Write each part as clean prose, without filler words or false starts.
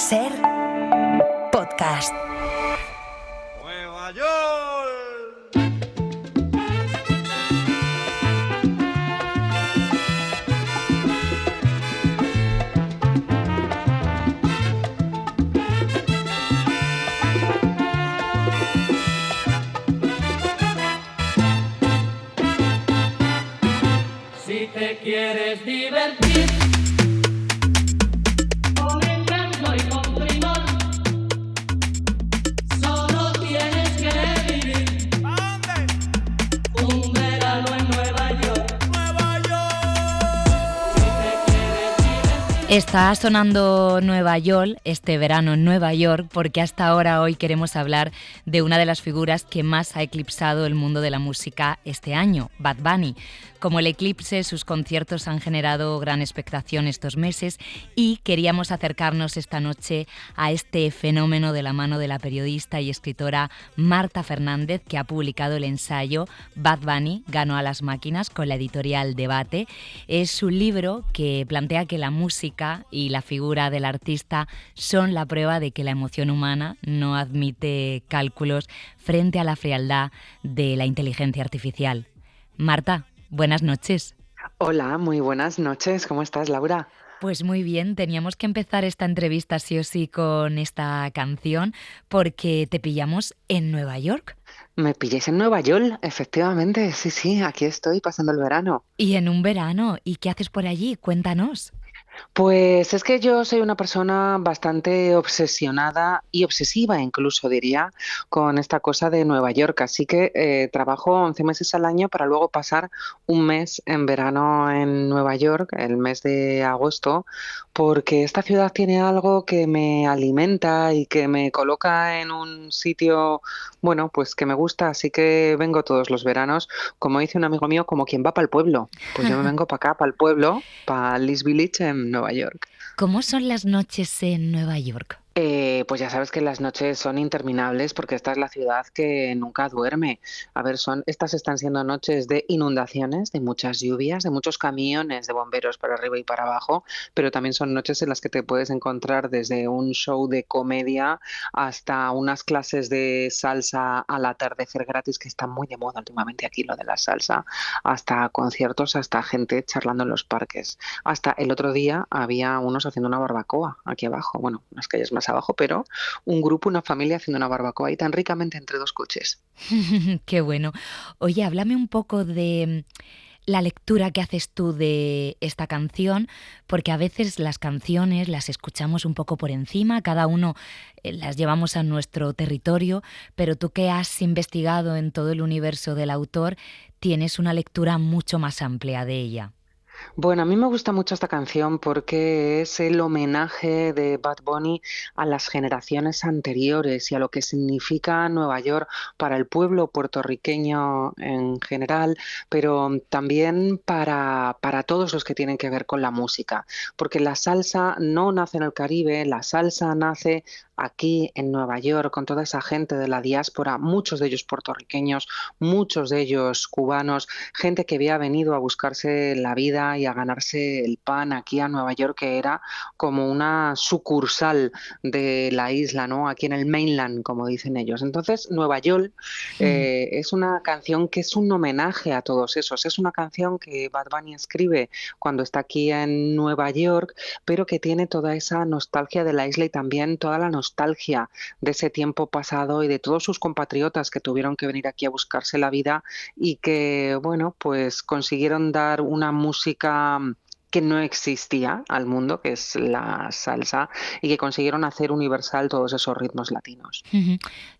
Ser podcast. Nueva York. Si te quieres divertir con encanto y con primor, solo tienes que vivir un verano en Nueva York. Nueva York. Si te quieres divertir. Está sonando Nueva York este verano en Nueva York porque hasta ahora hoy queremos hablar de una de las figuras que más ha eclipsado el mundo de la música este año, Bad Bunny. Como el eclipse, sus conciertos han generado gran expectación estos meses y queríamos acercarnos esta noche a este fenómeno de la mano de la periodista y escritora Marta Fernández, que ha publicado el ensayo Bad Bunny ganó a las máquinas con la editorial Debate. Es un libro que plantea que la música y la figura del artista son la prueba de que la emoción humana no admite cálculos frente a la frialdad de la inteligencia artificial. Marta, buenas noches. Hola, muy buenas noches. ¿Cómo estás, Laura? Pues muy bien, teníamos que empezar esta entrevista sí o sí con esta canción porque te pillamos en Nueva York Me pilláis en Nueva York, efectivamente. Sí, aquí estoy pasando el verano. y en un verano. ¿Y qué haces por allí? Cuéntanos. Pues es que yo soy una persona bastante obsesionada y obsesiva incluso diría con esta cosa de Nueva York, así que trabajo 11 meses al año para luego pasar un mes en verano en Nueva York, el mes de agosto, porque esta ciudad tiene algo que me alimenta y que me coloca en un sitio, bueno, pues que me gusta, así que vengo todos los veranos, como dice un amigo mío, como quien va para el pueblo. Pues yo me vengo para acá, para el pueblo, para East Village en Nueva York. ¿Cómo son las noches en Nueva York? Pues ya sabes que las noches son interminables porque esta es la ciudad que nunca duerme. A ver, estas están siendo noches de inundaciones, de muchas lluvias, de muchos camiones de bomberos para arriba y para abajo, pero también son noches en las que te puedes encontrar desde un show de comedia hasta unas clases de salsa al atardecer gratis, que está muy de moda últimamente aquí lo de la salsa, hasta conciertos, hasta gente charlando en los parques. Hasta el otro día había unos haciendo una barbacoa aquí abajo, bueno, unas calles más abajo, pero un grupo, una familia haciendo una barbacoa ahí tan ricamente entre dos coches. Qué bueno. Oye, háblame un poco de la lectura que haces tú de esta canción, porque a veces las canciones las escuchamos un poco por encima, cada uno las llevamos a nuestro territorio, pero tú que has investigado en todo el universo del autor, tienes una lectura mucho más amplia de ella. Bueno, a mí me gusta mucho esta canción porque es el homenaje de Bad Bunny a las generaciones anteriores y a lo que significa Nueva York para el pueblo puertorriqueño en general, pero también para todos los que tienen que ver con la música, porque la salsa no nace en el Caribe, la salsa nace aquí en Nueva York con toda esa gente de la diáspora, muchos de ellos puertorriqueños, muchos de ellos cubanos, gente que había venido a buscarse la vida y a ganarse el pan aquí a Nueva York, que era como una sucursal de la isla, ¿no? Aquí en el mainland, como dicen ellos. Entonces, Nueva York es una canción que es un homenaje a todos esos. Es una canción que Bad Bunny escribe cuando está aquí en Nueva York, pero que tiene toda esa nostalgia de la isla y también toda la nostalgia de ese tiempo pasado y de todos sus compatriotas que tuvieron que venir aquí a buscarse la vida y que, bueno, pues consiguieron dar una música que no existía al mundo, que es la salsa, y que consiguieron hacer universal todos esos ritmos latinos. Ujú.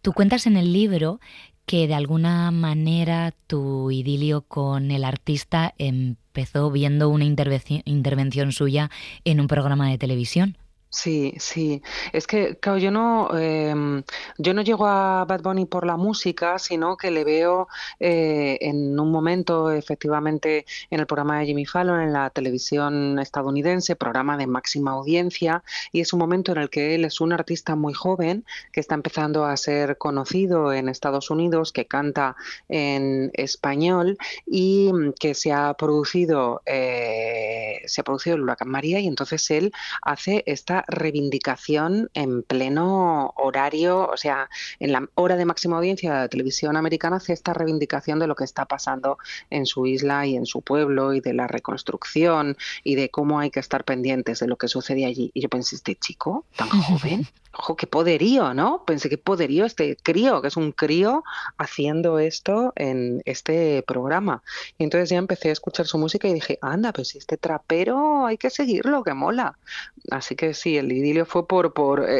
Tú cuentas en el libro que de alguna manera tu idilio con el artista empezó viendo una intervención suya en un programa de televisión. Sí. Es que, claro, yo no llego a Bad Bunny por la música, sino que le veo en un momento, efectivamente, en el programa de Jimmy Fallon, en la televisión estadounidense, programa de máxima audiencia, y es un momento en el que él es un artista muy joven, que está empezando a ser conocido en Estados Unidos, que canta en español y que se ha producido el huracán María, y entonces él hace esta reivindicación en pleno horario, o sea, en la hora de máxima audiencia de la televisión americana hace esta reivindicación de lo que está pasando en su isla y en su pueblo y de la reconstrucción y de cómo hay que estar pendientes de lo que sucede allí. Y yo pensé, este chico tan joven, ojo, qué poderío, ¿no? Pensé, qué poderío este crío, que es un crío haciendo esto en este programa. Y entonces ya empecé a escuchar su música y dije, anda, pues si este trapero hay que seguirlo, que mola. Así que sí, el idilio fue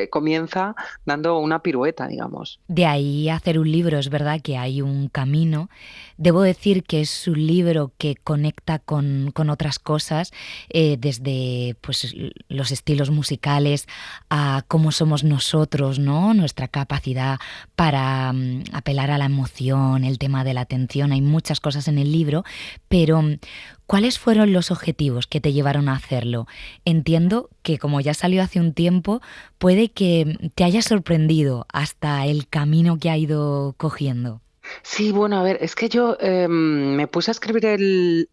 comienza dando una pirueta, digamos. De ahí a hacer un libro, es verdad que hay un camino. Debo decir que es un libro que conecta con otras cosas, desde pues, los estilos musicales a cómo somos nosotros, ¿no? Nuestra capacidad para apelar a la emoción, el tema de la atención. Hay muchas cosas en el libro, pero ¿cuáles fueron los objetivos que te llevaron a hacerlo? Entiendo que, como ya salió hace un tiempo, puede que te haya sorprendido hasta el camino que ha ido cogiendo. Sí, bueno, a ver, es que yo me puse a escribir el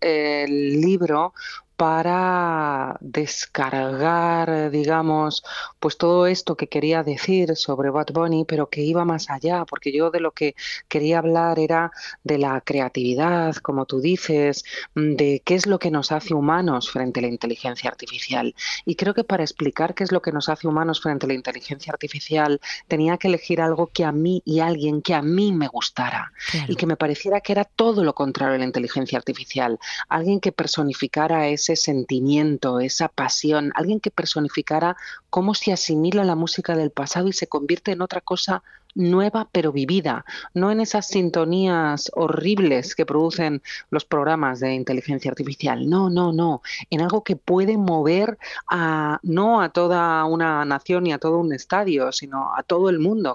libro para descargar, digamos, pues todo esto que quería decir sobre Bad Bunny, pero que iba más allá, porque yo de lo que quería hablar era de la creatividad, como tú dices, de qué es lo que nos hace humanos frente a la inteligencia artificial. Y creo que para explicar qué es lo que nos hace humanos frente a la inteligencia artificial, tenía que elegir algo que a mí y alguien que a mí me gustara. Claro. Y que me pareciera que era todo lo contrario a la inteligencia artificial. Alguien que personificara ese sentimiento, esa pasión, alguien que personificara cómo se asimila la música del pasado y se convierte en otra cosa nueva pero vivida, no en esas sintonías horribles que producen los programas de inteligencia artificial, no, en algo que puede mover no a toda una nación ni a todo un estadio, sino a todo el mundo,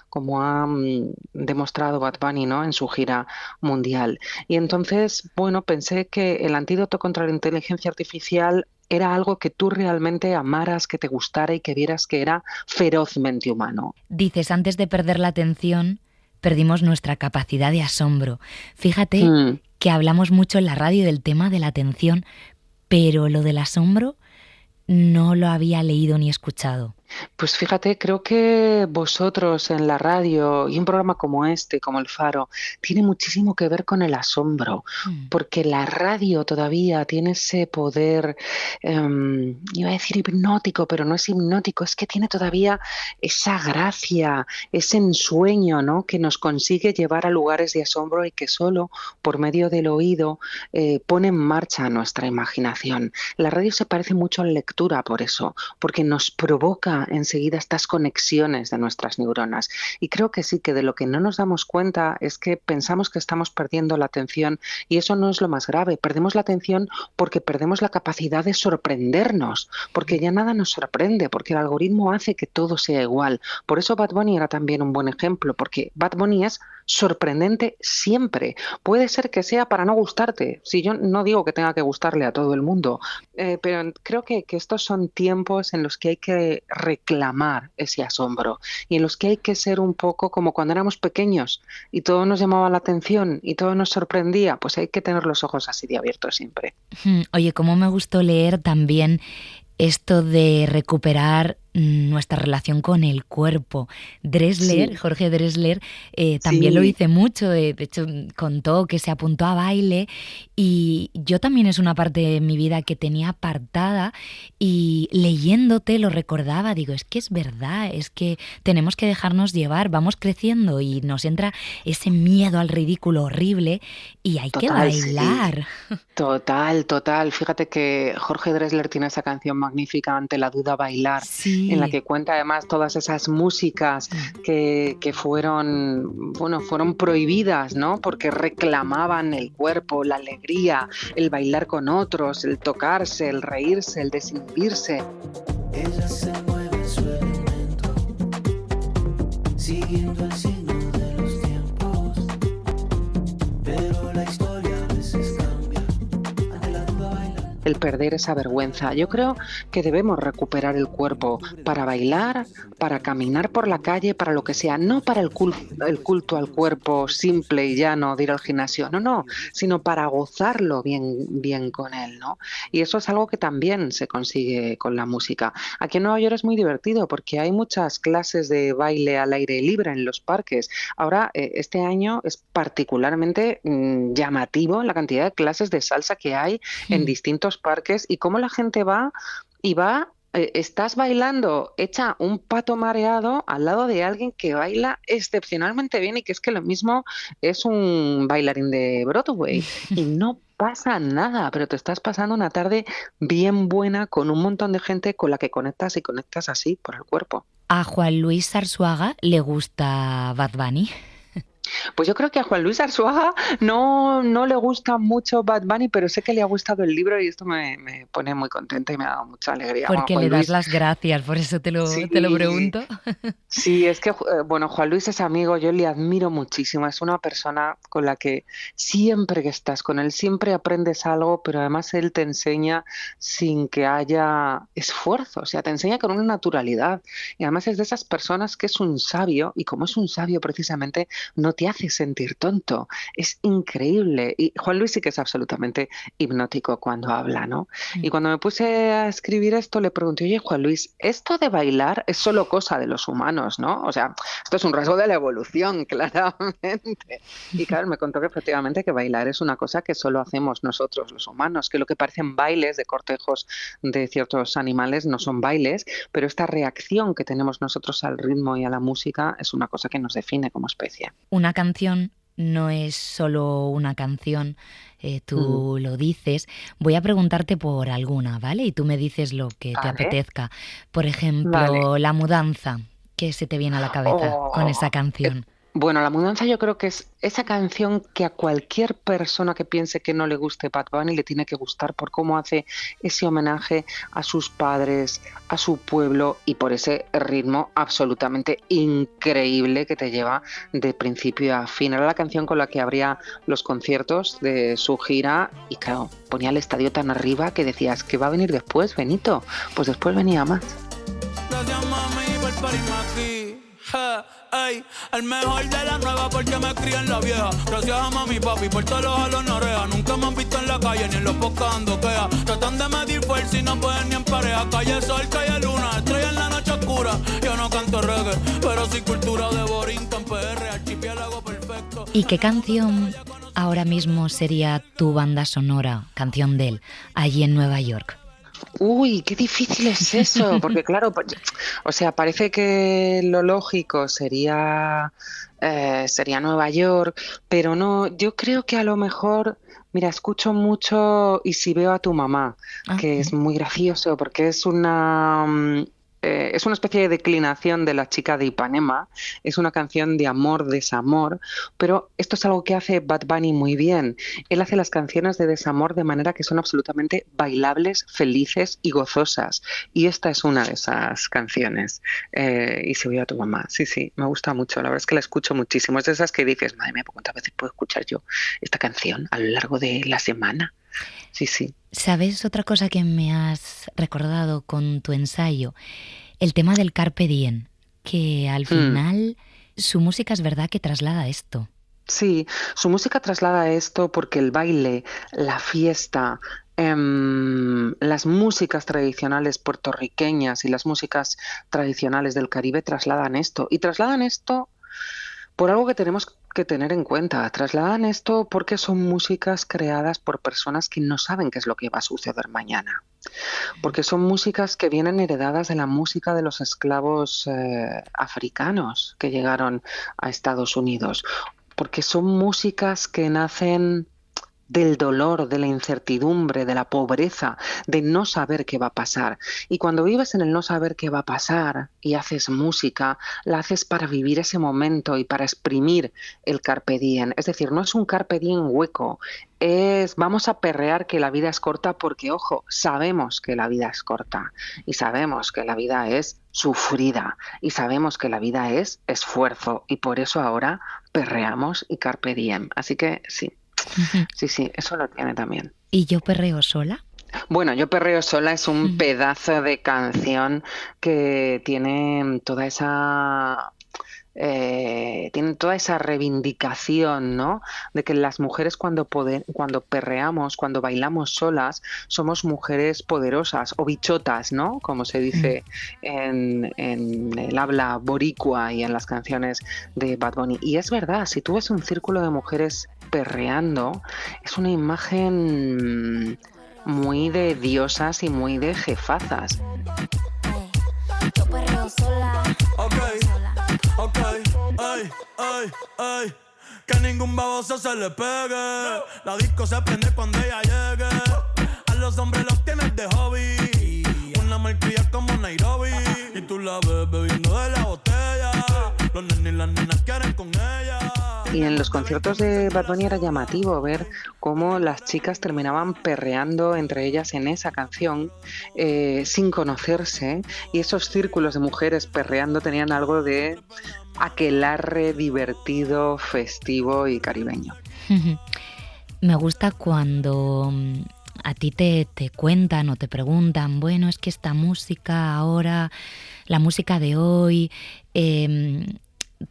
como ha demostrado Bad Bunny, ¿no? En su gira mundial. Y entonces, bueno, pensé que el antídoto contra la inteligencia artificial era algo que tú realmente amaras, que te gustara y que vieras que era ferozmente humano. Dices, antes de perder la atención, perdimos nuestra capacidad de asombro. Fíjate que hablamos mucho en la radio del tema de la atención, pero lo del asombro no lo había leído ni escuchado. Pues fíjate, creo que vosotros en la radio y un programa como este, como El Faro, tiene muchísimo que ver con el asombro, porque la radio todavía tiene ese poder, iba a decir hipnótico, pero no es hipnótico, es que tiene todavía esa gracia, ese ensueño, ¿no? Que nos consigue llevar a lugares de asombro y que solo por medio del oído pone en marcha nuestra imaginación. La radio se parece mucho a la lectura por eso, porque nos provoca enseguida estas conexiones de nuestras neuronas. Y creo que sí, que de lo que no nos damos cuenta es que pensamos que estamos perdiendo la atención y eso no es lo más grave. Perdemos la atención porque perdemos la capacidad de sorprendernos, porque ya nada nos sorprende, porque el algoritmo hace que todo sea igual. Por eso Bad Bunny era también un buen ejemplo, porque Bad Bunny es sorprendente siempre. Puede ser que sea para no gustarte. Si yo no digo que tenga que gustarle a todo el mundo, pero creo que estos son tiempos en los que hay que reclamar ese asombro y en los que hay que ser un poco como cuando éramos pequeños y todo nos llamaba la atención y todo nos sorprendía, pues hay que tener los ojos así de abiertos siempre. Oye, cómo me gustó leer también esto de recuperar nuestra relación con el cuerpo. Dressler, sí. Jorge Dressler, también lo dice mucho, de hecho contó que se apuntó a baile y yo también es una parte de mi vida que tenía apartada y leyéndote lo recordaba, digo, es que es verdad, es que tenemos que dejarnos llevar, vamos creciendo y nos entra ese miedo al ridículo horrible y hay que bailar. Sí. Total. Fíjate que Jorge Dressler tiene esa canción magnífica, Ante la duda bailar, en la que cuenta además todas esas músicas que fueron prohibidas, ¿no? Porque reclamaban el cuerpo, la alegría, el bailar con otros, el tocarse, el reírse, el desinhibirse. Ella se mueve en su elemento, siguiendo el signo de los tiempos, pero la historia a veces cambia. Ante la duda baila. el perder esa vergüenza. Yo creo que debemos recuperar el cuerpo para bailar, para caminar por la calle, para lo que sea, no para el culto al cuerpo simple y llano de ir al gimnasio, no, sino para gozarlo bien con él, ¿no? Y eso es algo que también se consigue con la música. Aquí en Nueva York es muy divertido porque hay muchas clases de baile al aire libre en los parques. Ahora, este año es particularmente llamativo la cantidad de clases de salsa que hay en distintos parques y cómo la gente va y estás bailando hecha un pato mareado al lado de alguien que baila excepcionalmente bien y que es que lo mismo es un bailarín de Broadway y no pasa nada, pero te estás pasando una tarde bien buena con un montón de gente con la que conectas y conectas así por el cuerpo. ¿A Juan Luis Arzuaga le gusta Bad Bunny? Pues yo creo que a Juan Luis Arzuaga no le gusta mucho Bad Bunny, pero sé que le ha gustado el libro y esto me pone muy contenta y me ha dado mucha alegría. Porque Juan le das Luis, las gracias, por eso te lo pregunto. sí, es que, bueno, Juan Luis es amigo, yo le admiro muchísimo, es una persona con la que siempre que estás con él, siempre aprendes algo, pero además él te enseña sin que haya esfuerzo, o sea, te enseña con una naturalidad y además es de esas personas que es un sabio y como es un sabio precisamente no te hace sentir tonto, es increíble y Juan Luis sí que es absolutamente hipnótico cuando habla, ¿no? Y cuando me puse a escribir esto le pregunté, oye Juan Luis, esto de bailar es solo cosa de los humanos, ¿no? O sea, esto es un rasgo de la evolución, claramente. Y claro, me contó que efectivamente que bailar es una cosa que solo hacemos nosotros los humanos, que lo que parecen bailes de cortejos de ciertos animales no son bailes, pero esta reacción que tenemos nosotros al ritmo y a la música es una cosa que nos define como especie. Una canción no es solo una canción, tú lo dices. Voy a preguntarte por alguna, ¿vale? Y tú me dices lo que te apetezca. Por ejemplo, La Mudanza. ¿Qué se te viene a la cabeza con esa canción? Bueno, La Mudanza yo creo que es esa canción que a cualquier persona que piense que no le guste Bad Bunny le tiene que gustar por cómo hace ese homenaje a sus padres, a su pueblo y por ese ritmo absolutamente increíble que te lleva de principio a fin. Era la canción con la que abría los conciertos de su gira y claro, ponía el estadio tan arriba que decías, ¿qué va a venir después, Benito? Pues después venía más. Gracias mami por parirme aquí. Ey, el mejor de la nueva porque me crié en la vieja. Gracias a mami y papi por todos los jalos no rea. Nunca me han visto en la calle ni en los podcasts ando quea. Tratan de medir fuerza y no pueden ni en pareja. Calle sol, calle luna, estrella en la noche oscura. Yo no canto reggae, pero sí cultura de Borinquen, PR, archipiélago perfecto. ¿Y qué canción ahora mismo sería tu banda sonora, canción de él, allí en Nueva York? Uy, qué difícil es eso, porque claro, o sea, parece que lo lógico sería Nueva York, pero no, yo creo que a lo mejor, mira, escucho mucho Y si veo a tu mamá, que es muy gracioso porque es una especie de declinación de La chica de Ipanema, es una canción de amor, desamor, pero esto es algo que hace Bad Bunny muy bien. Él hace las canciones de desamor de manera que son absolutamente bailables, felices y gozosas. Y esta es una de esas canciones. Y se vio a tu mamá. Sí, me gusta mucho. La verdad es que la escucho muchísimo. Es de esas que dices, madre mía, ¿cuántas veces puedo escuchar yo esta canción a lo largo de la semana? Sí. ¿Sabes otra cosa que me has recordado con tu ensayo? El tema del Carpe Diem, que al final su música es verdad que traslada esto. Sí, su música traslada esto porque el baile, la fiesta, las músicas tradicionales puertorriqueñas y las músicas tradicionales del Caribe trasladan esto. Y trasladan esto por algo que tenemos que tener en cuenta. Trasladan esto porque son músicas creadas por personas que no saben qué es lo que va a suceder mañana. Porque son músicas que vienen heredadas de la música de los esclavos africanos que llegaron a Estados Unidos. Porque son músicas que nacen del dolor, de la incertidumbre, de la pobreza, de no saber qué va a pasar. Y cuando vives en el no saber qué va a pasar y haces música, la haces para vivir ese momento y para exprimir el carpe diem. Es decir, no es un carpe diem hueco, es vamos a perrear que la vida es corta porque, ojo, sabemos que la vida es corta y sabemos que la vida es sufrida y sabemos que la vida es esfuerzo y por eso ahora perreamos y carpe diem. Así que sí. Sí, eso lo tiene también. ¿Y yo perreo sola? Bueno, Yo perreo sola es un Ujú. pedazo de canción que tiene toda esa reivindicación, ¿no? De que las mujeres cuando perreamos, cuando bailamos solas, somos mujeres poderosas o bichotas, ¿no? Como se Mm. dice en el habla boricua y en las canciones de Bad Bunny. Y es verdad, si tú ves un círculo de mujeres perreando, es una imagen muy de diosas y muy de jefazas. Yo perreo sola. Ok, ok, ay, ay, ay. Que ningún baboso se le pegue. La disco se prende cuando ella llegue. A los hombres los tienes de hobby. Una malcria como Nairobi. Y tú la ves bebiendo de la botella. Los nenes y las nenas quieren con ella. Y en los conciertos de Bad Bunny era llamativo ver cómo las chicas terminaban perreando entre ellas en esa canción sin conocerse, y esos círculos de mujeres perreando tenían algo de aquelarre divertido, festivo y caribeño. Me gusta cuando a ti te cuentan o te preguntan, bueno, es que esta música ahora, la música de hoy,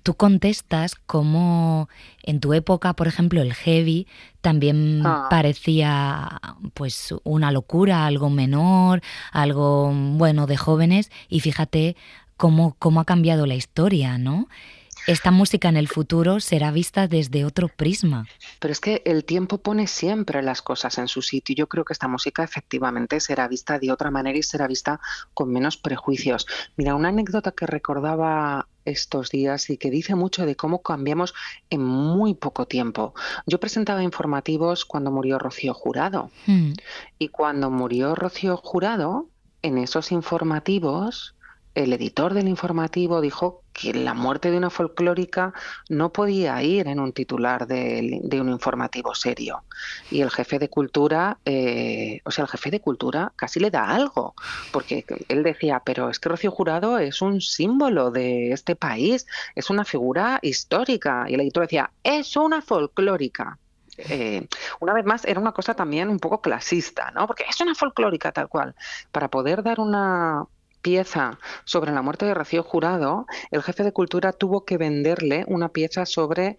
tú contestas como en tu época, por ejemplo, el heavy también Ah. parecía pues una locura, algo menor, algo bueno de jóvenes, y fíjate cómo ha cambiado la historia, ¿no? Esta música en el futuro será vista desde otro prisma. Pero es que el tiempo pone siempre las cosas en su sitio. Yo creo que esta música efectivamente será vista de otra manera y será vista con menos prejuicios. Mira, una anécdota que recordaba estos días y que dice mucho de cómo cambiamos en muy poco tiempo. Yo presentaba informativos cuando murió Rocío Jurado, Mm. y cuando murió Rocío Jurado, en esos informativos, el editor del informativo dijo que la muerte de una folclórica no podía ir en un titular de un informativo serio. Y el jefe de cultura, el jefe de cultura casi le da algo, porque él decía, pero es que Rocío Jurado es un símbolo de este país, es una figura histórica. Y el editor decía, es una folclórica. Una vez más, era una cosa también un poco clasista, ¿no? Porque es una folclórica tal cual. Para poder dar una pieza sobre la muerte de Rocío Jurado, el jefe de cultura tuvo que venderle una pieza sobre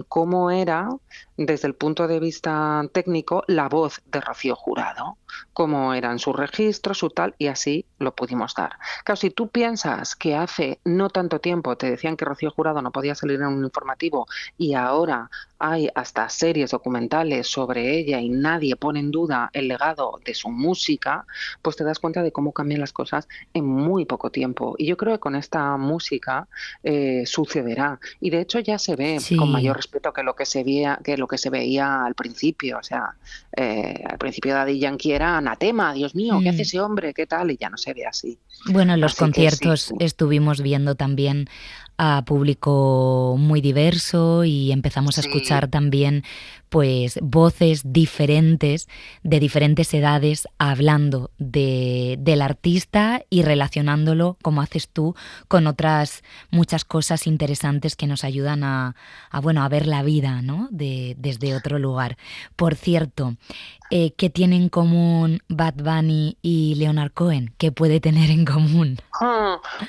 cómo era, desde el punto de vista técnico, la voz de Rocío Jurado, cómo eran sus registros, su tal, y así lo pudimos dar. Claro, si tú piensas que hace no tanto tiempo te decían que Rocío Jurado no podía salir en un informativo y ahora hay hasta series documentales sobre ella y nadie pone en duda el legado de su música, pues te das cuenta de cómo cambian las cosas en muy poco tiempo. Y yo creo que con esta música sucederá. Y de hecho ya se ve con mayor Sí. respeto que lo que se veía al principio. O sea, al principio Daddy Yankee era anatema, Dios mío, ¿qué hace Mm. ese hombre? ¿Qué tal? Y ya no se ve así. Bueno, en los Así que sí. conciertos estuvimos viendo también a público muy diverso y empezamos a Sí. escuchar también pues voces diferentes de diferentes edades hablando del artista y relacionándolo, como haces tú, con otras muchas cosas interesantes que nos ayudan bueno, a ver la vida, ¿no? Desde otro lugar. Por cierto, ¿qué tienen en común Bad Bunny y Leonard Cohen? ¿Qué puede tener en común?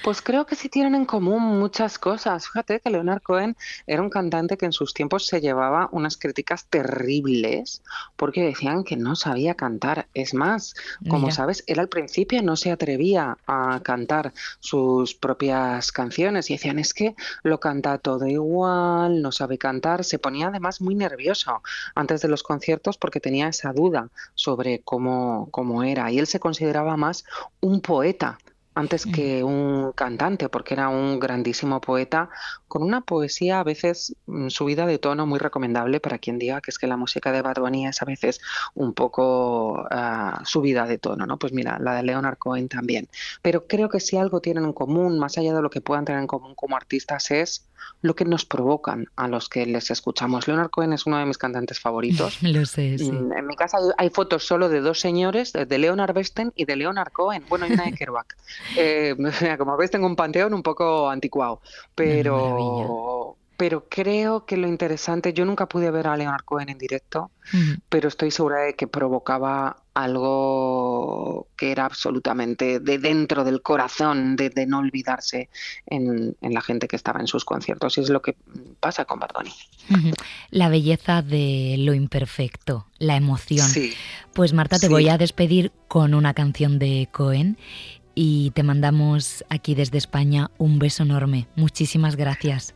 Pues creo que sí tienen en común muchas cosas. Fíjate que Leonard Cohen era un cantante que en sus tiempos se llevaba unas críticas terribles porque decían que no sabía cantar. Es más, como Mira. sabes, él al principio no se atrevía a cantar sus propias canciones y decían, es que lo canta todo igual, no sabe cantar. Se ponía además muy nervioso antes de los conciertos porque tenía esa duda sobre cómo era, y él se consideraba más un poeta antes Mm. que un cantante, porque era un grandísimo poeta con una poesía a veces subida de tono, muy recomendable para quien diga que es que la música de Bad Bunny es a veces un poco subida de tono, ¿no? Pues mira, la de Leonard Cohen también. Pero creo que si algo tienen en común, más allá de lo que puedan tener en común como artistas, es lo que nos provocan a los que les escuchamos. Leonard Cohen es uno de mis cantantes favoritos. Lo sé, sí. En mi casa hay fotos solo de dos señores, de Leonard Bernstein y de Leonard Cohen. Bueno, y una de Kerouac. Como ves, tengo un panteón un poco anticuado, Una maravilla. pero Pero creo que lo interesante, yo nunca pude ver a Leonard Cohen en directo, pero estoy segura de que provocaba algo que era absolutamente de dentro del corazón, de no olvidarse en la gente que estaba en sus conciertos. Y es lo que pasa con Bad Bunny. La belleza de lo imperfecto, la emoción. Sí. Pues Marta, te Sí. voy a despedir con una canción de Cohen y te mandamos aquí desde España un beso enorme. Muchísimas gracias.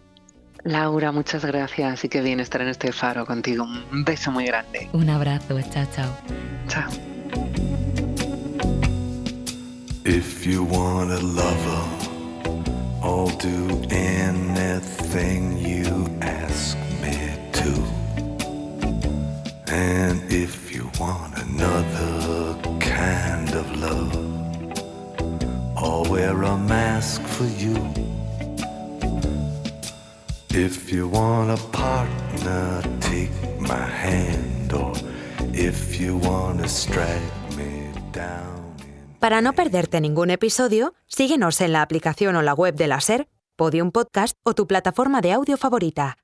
Laura, muchas gracias y qué bien estar en este faro contigo. Un beso muy grande. Un abrazo, chao, chao. Chao. If you want a lover, I'll do anything you ask me to. And if you want another kind of love, I'll wear a mask for you. If you want a partner, take my hand, or if you want to strike me down. Para no perderte ningún episodio, síguenos en la aplicación o la web de la SER, Podium Podcast o tu plataforma de audio favorita.